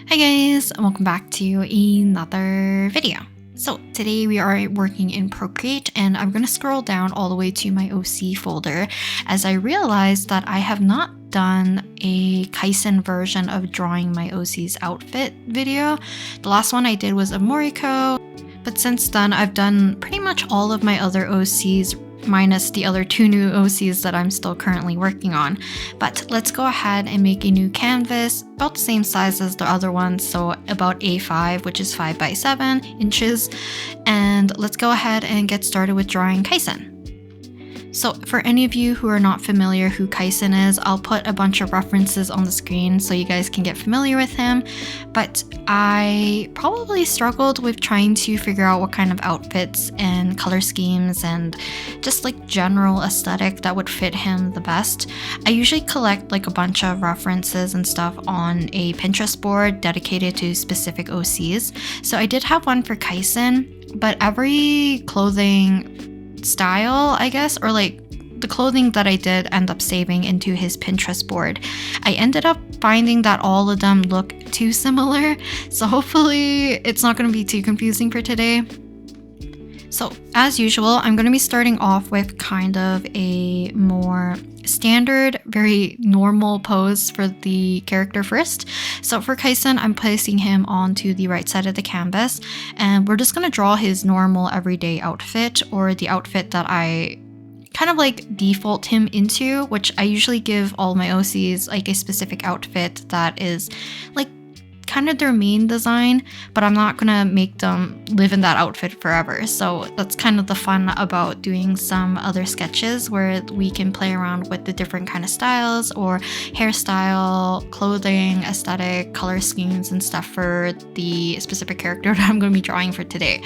Hi guys, and welcome back to another video. So today we are working in Procreate and I'm going to scroll down all the way to my OC folder as I realized that I have not done a Kaizen version of drawing my OC's outfit video. The last one I did was a Moriko, but since then I've done pretty much all of my other OCs minus the other two new OCs that I'm still currently working on. But let's go ahead and make a new canvas about the same size as the other one, so about A5, which is 5 by 7 inches. And let's go ahead and get started with drawing Kaizen. So for any of you who are not familiar who Kaizen is, I'll put a bunch of references on the screen so you guys can get familiar with him. But I probably struggled with trying to figure out what kind of outfits and color schemes and just like general aesthetic that would fit him the best. I usually collect like a bunch of references and stuff on a Pinterest board dedicated to specific OCs. So I did have one for Kaizen, but every clothing style, I guess, or like the clothing that I did end up saving into his Pinterest board, I ended up finding that all of them look too similar, so hopefully it's not going to be too confusing for today. So as usual, I'm going to be starting off with kind of a more standard, very normal pose for the character first. So for Kaizen, I'm placing him onto the right side of the canvas, and we're just going to draw his normal everyday outfit, or the outfit that I kind of like default him into, which I usually give all my OCs like a specific outfit that is like kind of their main design, but I'm not gonna make them live in that outfit forever. So that's kind of the fun about doing some other sketches where we can play around with the different kind of styles or hairstyle, clothing, aesthetic, color schemes and stuff for the specific character that I'm going to be drawing for today.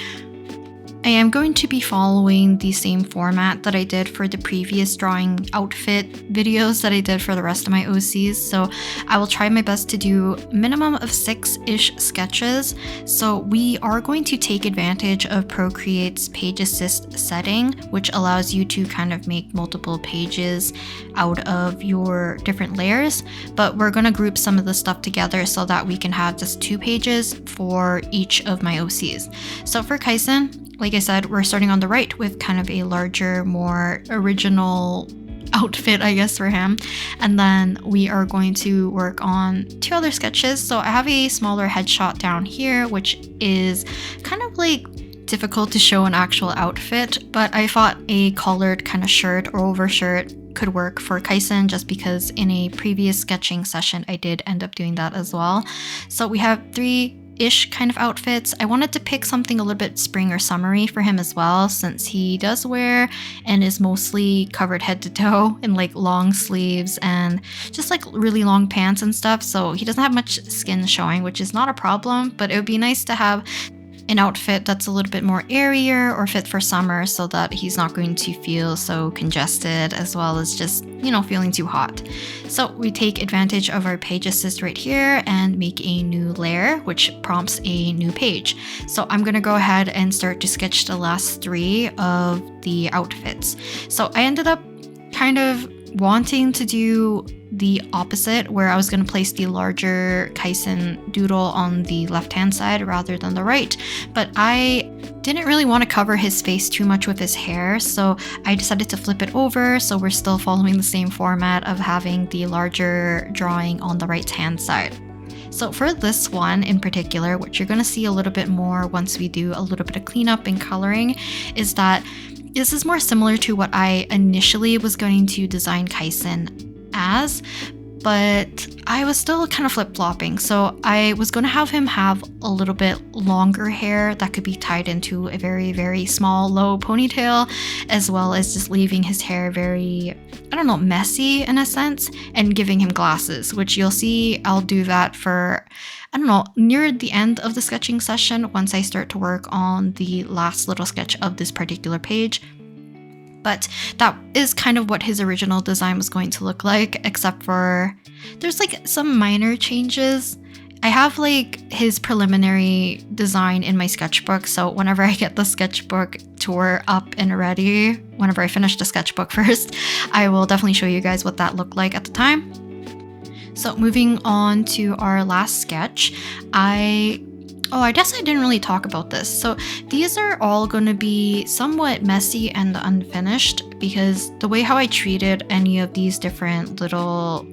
I am going to be following the same format that I did for the previous drawing outfit videos that I did for the rest of my OCs, so I will try my best to do a minimum of 6-ish sketches. So we are going to take advantage of Procreate's page assist setting, which allows you to kind of make multiple pages out of your different layers, but we're going to group some of the stuff together so that we can have just 2 pages for each of my OCs. So for Kaizen, like I said, we're starting on the right with kind of a larger, more original outfit, I guess, for him. And then we are going to work on 2 other sketches. So I have a smaller headshot down here, which is kind of like difficult to show an actual outfit, but I thought a collared kind of shirt or overshirt could work for Kaizen just because in a previous sketching session I did end up doing that as well. So we have 3-ish kind of outfits. I wanted to pick something a little bit spring or summery for him as well, since he does wear and is mostly covered head to toe in like long sleeves and just like really long pants and stuff, so he doesn't have much skin showing, which is not a problem, but it would be nice to have an outfit that's a little bit more airier or fit for summer so that he's not going to feel so congested as well as just, you know, feeling too hot. So we take advantage of our page assist right here and make a new layer, which prompts a new page. So I'm going to go ahead and start to sketch the last 3 of the outfits. So I ended up kind of wanting to do the opposite, where I was going to place the larger Kaizen doodle on the left-hand side rather than the right, but I didn't really want to cover his face too much with his hair, so I decided to flip it over, so we're still following the same format of having the larger drawing on the right-hand side. So for this one in particular, which you're going to see a little bit more once we do a little bit of cleanup and coloring, is that this is more similar to what I initially was going to design Kaizen as, but I was still kind of flip-flopping. So I was going to have him have a little bit longer hair that could be tied into a very, very small, low ponytail, as well as just leaving his hair very, I don't know, messy in a sense, and giving him glasses, which you'll see I'll do that for, I don't know, near the end of the sketching session once I start to work on the last little sketch of this particular page. But that is kind of what his original design was going to look like, except for there's like some minor changes. I have like his preliminary design in my sketchbook, so whenever I get the sketchbook tour up and ready, whenever I finish the sketchbook first, I will definitely show you guys what that looked like at the time. So moving on to our last sketch, I guess I didn't really talk about this. So these are all going to be somewhat messy and unfinished because the way how I treated any of these different little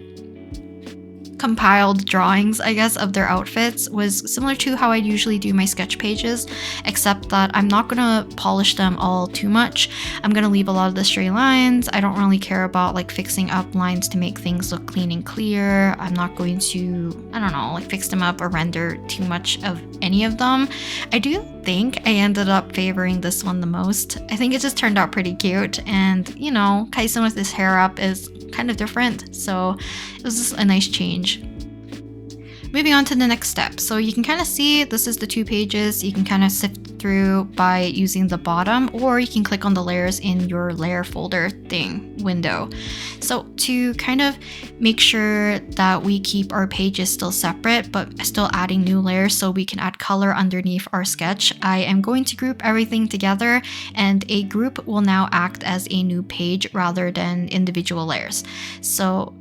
compiled drawings, I guess, of their outfits was similar to how I usually do my sketch pages, except that I'm not gonna polish them all too much. I'm gonna leave a lot of the stray lines. I don't really care about like fixing up lines to make things look clean and clear. I'm not going to, I don't know, like fix them up or render too much of any of them. I do think I ended up favoring this one the most. I think it just turned out pretty cute, and you know, Kaizen with his hair up is kind of different, so it was just a nice change. Moving on to the next step. So you can kind of see this is the 2 pages. You can kind of sift through by using the bottom, or you can click on the layers in your layer folder thing window. So to kind of make sure that we keep our pages still separate but still adding new layers so we can add color underneath our sketch, I am going to group everything together, and a group will now act as a new page rather than individual layers. So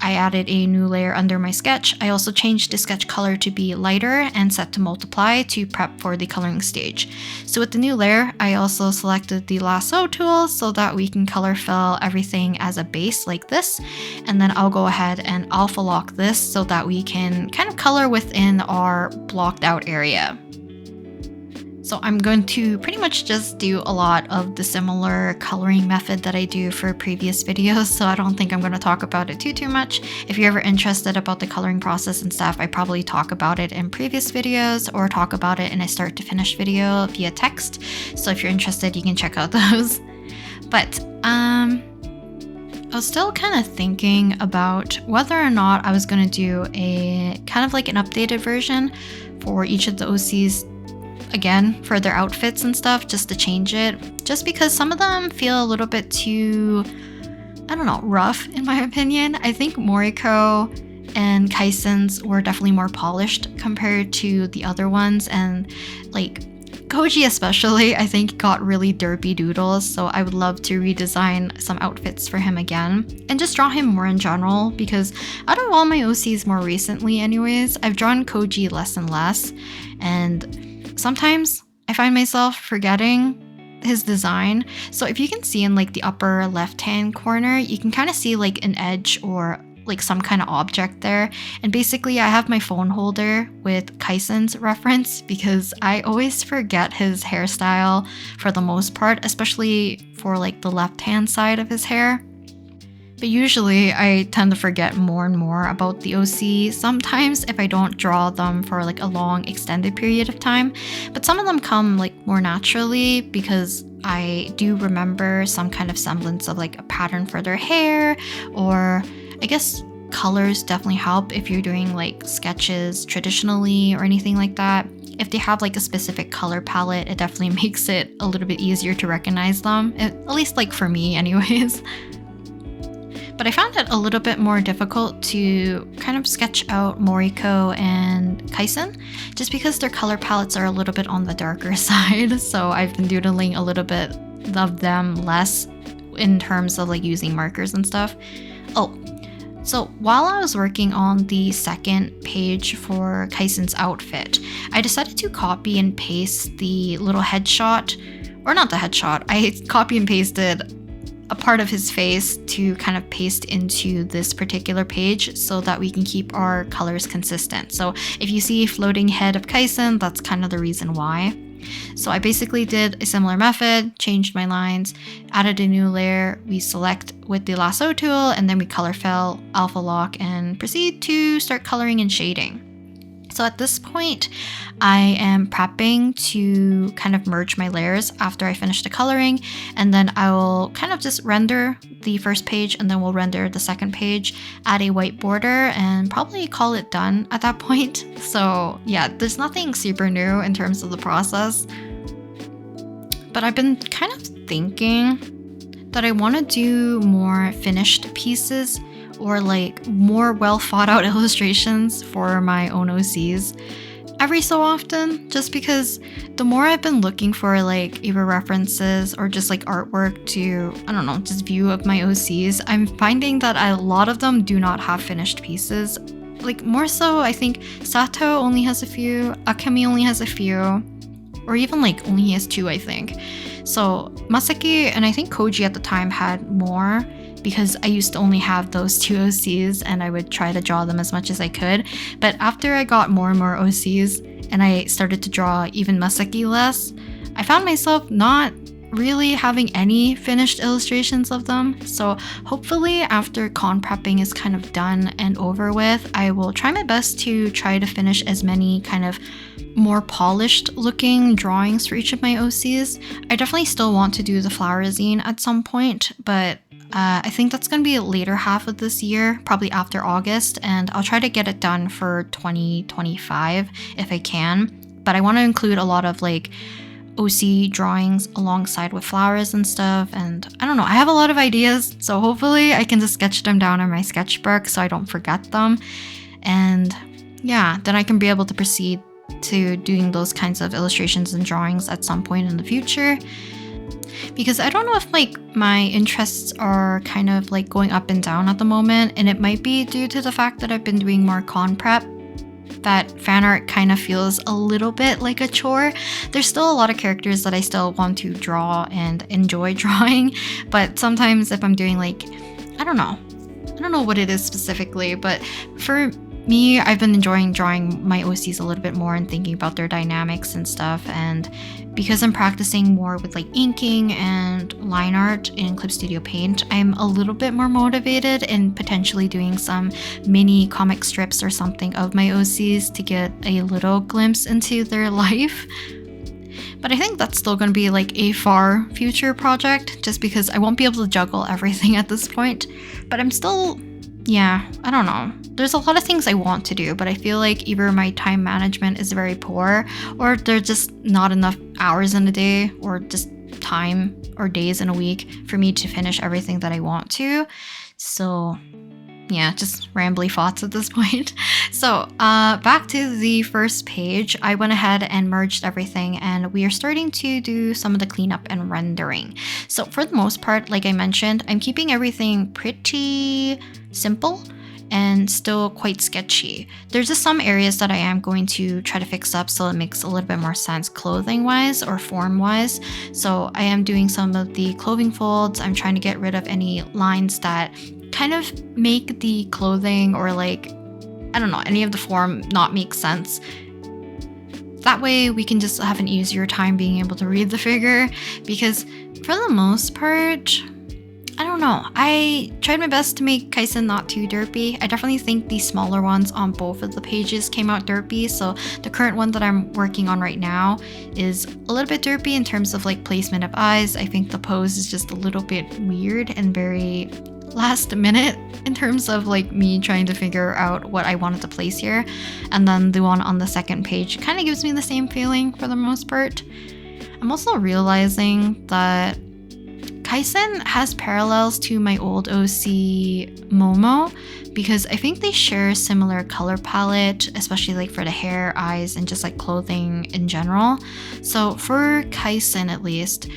I added a new layer under my sketch. I also changed the sketch color to be lighter and set to multiply to prep for the coloring stage. So with the new layer, I also selected the lasso tool so that we can color fill everything as a base like this. And then I'll go ahead and alpha lock this so that we can kind of color within our blocked out area. So I'm going to pretty much just do a lot of the similar coloring method that I do for previous videos, so I don't think I'm going to talk about it too much. If you're ever interested about the coloring process and stuff, I probably talk about it in previous videos or talk about it in a start to finish video via text. So if you're interested, you can check out those. But I was still kind of thinking about whether or not I was going to do a kind of like an updated version for each of the OCs again for their outfits and stuff, just to change it, just because some of them feel a little bit too, I don't know, rough in my opinion. I think Moriko and Kaisen's were definitely more polished compared to the other ones, and like Koji especially, I think got really derpy doodles, so I would love to redesign some outfits for him again and just draw him more in general, because out of all my OCs more recently anyways, I've drawn Koji less and less, and sometimes I find myself forgetting his design. So if you can see in like the upper left hand corner, you can kind of see like an edge or like some kind of object there. And basically I have my phone holder with Kaisen's reference because I always forget his hairstyle for the most part, especially for like the left hand side of his hair. But usually I tend to forget more and more about the OC sometimes if I don't draw them for like a long extended period of time. But some of them come like more naturally because I do remember some kind of semblance of like a pattern for their hair, or I guess colors definitely help if you're doing like sketches traditionally or anything like that. If they have like a specific color palette, it definitely makes it a little bit easier to recognize them, at least like for me anyways. But I found it a little bit more difficult to kind of sketch out Moriko and Kaisen just because their color palettes are a little bit on the darker side. So I've been doodling a little bit of them less in terms of like using markers and stuff. Oh, so while I was working on the second page for Kaisen's outfit, I decided to copy and paste the little headshot, or not the headshot, I copy and pasted a part of his face to kind of paste into this particular page so that we can keep our colors consistent. So if you see floating head of Kaisen, that's kind of the reason why. So I basically did a similar method, changed my lines, added a new layer, we select with the lasso tool, and then we color fill, alpha lock, and proceed to start coloring and shading. So at this point, I am prepping to kind of merge my layers after I finish the coloring, and then I will kind of just render the first page, and then we'll render the second page, add a white border, and probably call it done at that point. So yeah, there's nothing super new in terms of the process. But I've been kind of thinking that I want to do more finished pieces or like more well thought out illustrations for my own OCs every so often, just because the more I've been looking for like either references or just like artwork to, I don't know, just view of my OCs, I'm finding that a lot of them do not have finished pieces like more so, I think Sato only has a few, Akemi only has a few, or even like only has 2, I think. So Masaki and I think Koji at the time had more, because I used to only have those 2 OCs and I would try to draw them as much as I could. But after I got more and more OCs and I started to draw even Masaki less, I found myself not really having any finished illustrations of them. So hopefully after con prepping is kind of done and over with, I will try my best to try to finish as many kind of more polished looking drawings for each of my OCs. I definitely still want to do the flower zine at some point, but I think that's going to be a later half of this year, probably after August, and I'll try to get it done for 2025 if I can. But I want to include a lot of like OC drawings alongside with flowers and stuff, and I don't know, I have a lot of ideas, so hopefully I can just sketch them down in my sketchbook so I don't forget them. And yeah, then I can be able to proceed to doing those kinds of illustrations and drawings at some point in the future. Because I don't know if like my interests are kind of like going up and down at the moment, and it might be due to the fact that I've been doing more con prep, that fan art kind of feels a little bit like a chore. There's still a lot of characters that I still want to draw and enjoy drawing, but sometimes if I'm doing like, I don't know what it is specifically, but for me, I've been enjoying drawing my OCs a little bit more and thinking about their dynamics and stuff. And because I'm practicing more with like inking and line art in Clip Studio Paint, I'm a little bit more motivated in potentially doing some mini comic strips or something of my OCs to get a little glimpse into their life. But I think that's still going to be like a far future project, just because I won't be able to juggle everything at this point. But I'm still, yeah, I don't know. There's a lot of things I want to do, but I feel like either my time management is very poor, or there's just not enough hours in a day, or just time or days in a week for me to finish everything that I want to. So yeah, just rambly thoughts at this point. So back to the first page, I went ahead and merged everything, and we are starting to do some of the cleanup and rendering. So for the most part, like I mentioned, I'm keeping everything pretty simple and still quite sketchy. There's just some areas that I am going to try to fix up so it makes a little bit more sense clothing wise or form wise. So I am doing some of the clothing folds. I'm trying to get rid of any lines that kind of make the clothing or like, I don't know, any of the form not make sense. That way we can just have an easier time being able to read the figure, because for the most part, I don't know, I tried my best to make Kaisen not too derpy. I definitely think the smaller ones on both of the pages came out derpy, so the current one that I'm working on right now is a little bit derpy in terms of like placement of eyes. I think the pose is just a little bit weird and very last minute in terms of like me trying to figure out what I wanted to place here. And then the one on the second page kind of gives me the same feeling for the most part. I'm also realizing that Kaizen has parallels to my old OC Momo, because I think they share a similar color palette, especially like for the hair, eyes, and just like clothing in general. So for Kaizen at least,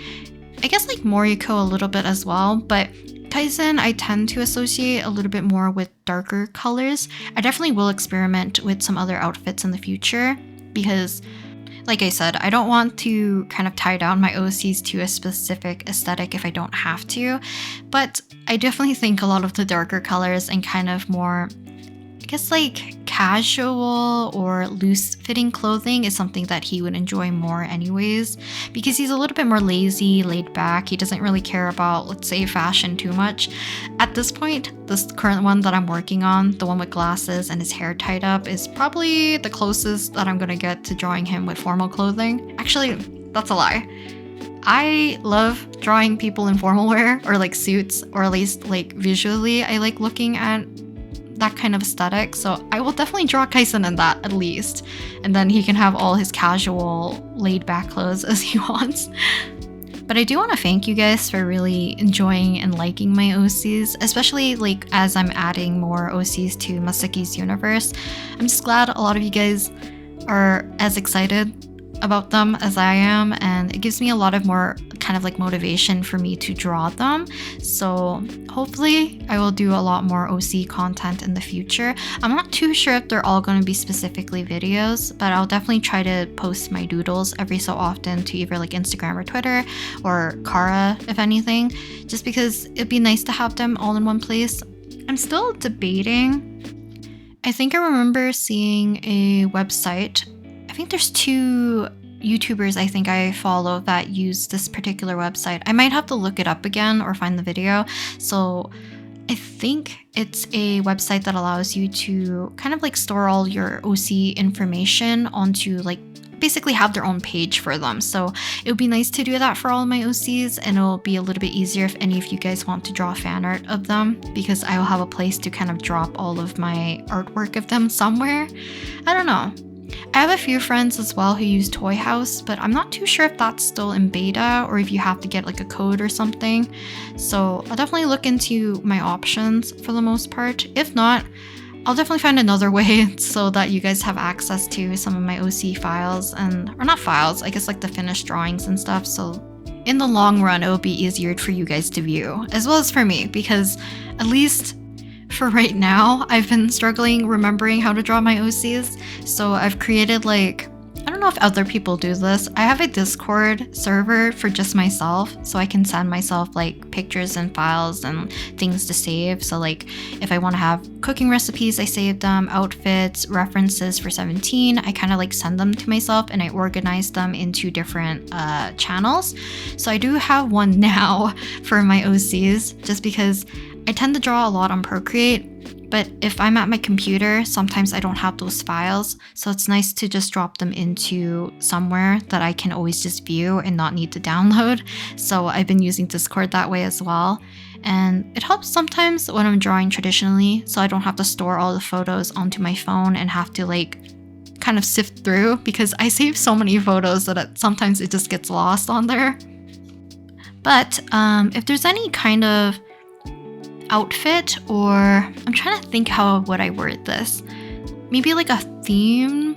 I guess like Moriko a little bit as well, but Kaizen I tend to associate a little bit more with darker colors. I definitely will experiment with some other outfits in the future, because like I said, I don't want to kind of tie down my OCs to a specific aesthetic if I don't have to, but I definitely think a lot of the darker colors and kind of more, I guess like casual or loose fitting clothing is something that he would enjoy more anyways, because he's a little bit more lazy, laid back. He doesn't really care about, let's say, fashion too much. At this point, this current one that I'm working on, the one with glasses and his hair tied up, is probably the closest that I'm gonna get to drawing him with formal clothing. Actually, that's a lie. I love drawing people in formal wear or like suits, or at least like visually I like looking at that kind of aesthetic, so I will definitely draw Kaisen in that at least, and then he can have all his casual laid back clothes as he wants. But I do want to thank you guys for really enjoying and liking my OCs, especially like as I'm adding more OCs to Masaki's universe. I'm just glad a lot of you guys are as excited about them as I am, and it gives me a lot of more kind of like motivation for me to draw them. So hopefully I will do a lot more OC content in the future. I'm not too sure if they're all going to be specifically videos, but I'll definitely try to post my doodles every so often to either like Instagram or Twitter or Kara, if anything, just because it'd be nice to have them all in one place. I'm still debating. I think I remember seeing a website. I think there's 2 YouTubers I think I follow that use this particular website. I might have to look it up again or find the video. So I think it's a website that allows you to kind of like store all your OC information onto like basically have their own page for them. So it would be nice to do that for all of my OCs, and it'll be a little bit easier if any of you guys want to draw fan art of them, because I will have a place to kind of drop all of my artwork of them somewhere. I don't know. I have a few friends as well who use Toy House, but I'm not too sure if that's still in beta or if you have to get like a code or something. So I'll definitely look into my options for the most part. If not, I'll definitely find another way so that you guys have access to some of my OC files, or not files, I guess like the finished drawings and stuff. So in the long run, it will be easier for you guys to view, as well as for me, because at least for right now, I've been struggling remembering how to draw my OCs. So I've created like, I don't know if other people do this. I have a Discord server for just myself, so I can send myself like pictures and files and things to save. So like if I want to have cooking recipes, I save them, outfits, references for 17, I kind of like send them to myself and I organize them into different channels. So I do have one now for my OCs, just because I tend to draw a lot on Procreate, but if I'm at my computer, sometimes I don't have those files, so it's nice to just drop them into somewhere that I can always just view and not need to download. So I've been using Discord that way as well, and it helps sometimes when I'm drawing traditionally, so I don't have to store all the photos onto my phone and have to like kind of sift through, because I save so many photos that sometimes it just gets lost on there. But if there's any kind of outfit, or I'm trying to think how would I word this, maybe like a theme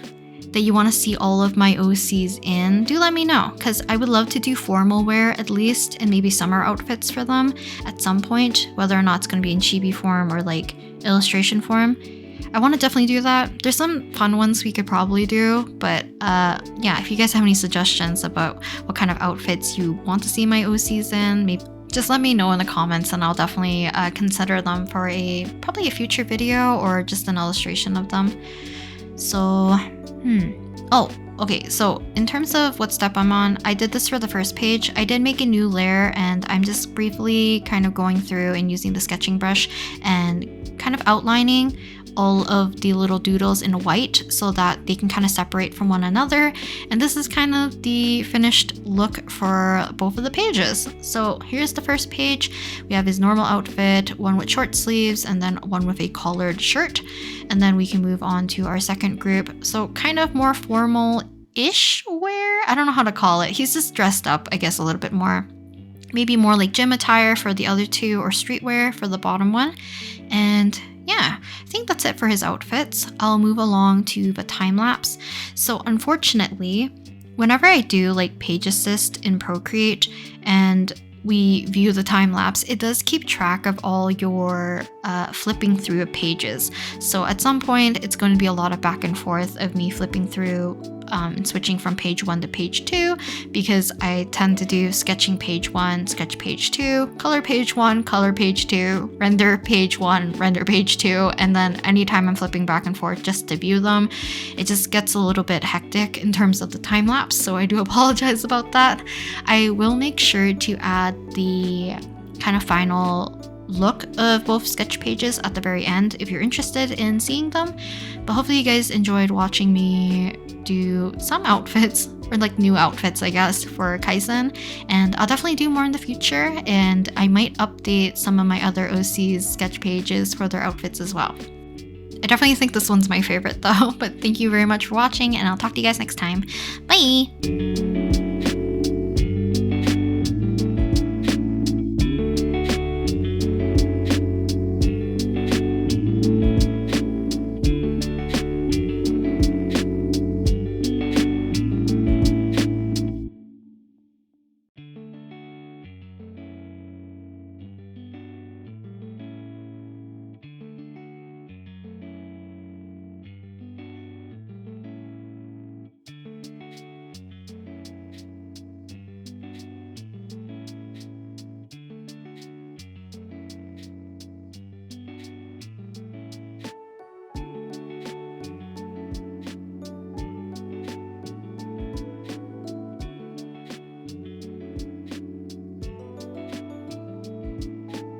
that you want to see all of my OCs in, do let me know, because I would love to do formal wear at least, and maybe summer outfits for them at some point, whether or not it's going to be in chibi form or like illustration form. I want to definitely do that. There's some fun ones we could probably do, but yeah, if you guys have any suggestions about what kind of outfits you want to see my OCs in, maybe just let me know in the comments, and I'll definitely consider them for probably a future video or just an illustration of them. So, oh, okay, so in terms of what step I'm on, I did this for the first page. I did make a new layer, and I'm just briefly kind of going through and using the sketching brush and kind of outlining all of the little doodles in white so that they can kind of separate from one another. And this is kind of the finished look for both of the pages. So here's the first page. We have his normal outfit, one with short sleeves, and then one with a collared shirt. And then we can move on to our second group. So kind of more formal-ish wear. I don't know how to call it. He's just dressed up, I guess, a little bit more. Maybe more like gym attire for the other two, or streetwear for the bottom one. And yeah, I think that's it for his outfits. I'll move along to the time lapse. So unfortunately, whenever I do like page assist in Procreate and we view the time lapse, it does keep track of all your flipping through of pages. So at some point, it's going to be a lot of back and forth of me flipping through and switching from page 1 to page 2, because I tend to do sketching page 1, sketch page 2, color page 1, color page 2, render page 1, render page 2, and then anytime I'm flipping back and forth just to view them, it just gets a little bit hectic in terms of the time lapse, so I do apologize about that. I will make sure to add the kind of final look of both sketch pages at the very end if you're interested in seeing them. But hopefully you guys enjoyed watching me do some outfits, or like new outfits I guess, for Kaizen, and I'll definitely do more in the future, and I might update some of my other OC's sketch pages for their outfits as well. I definitely think this one's my favorite though, but thank you very much for watching, and I'll talk to you guys next time. Bye!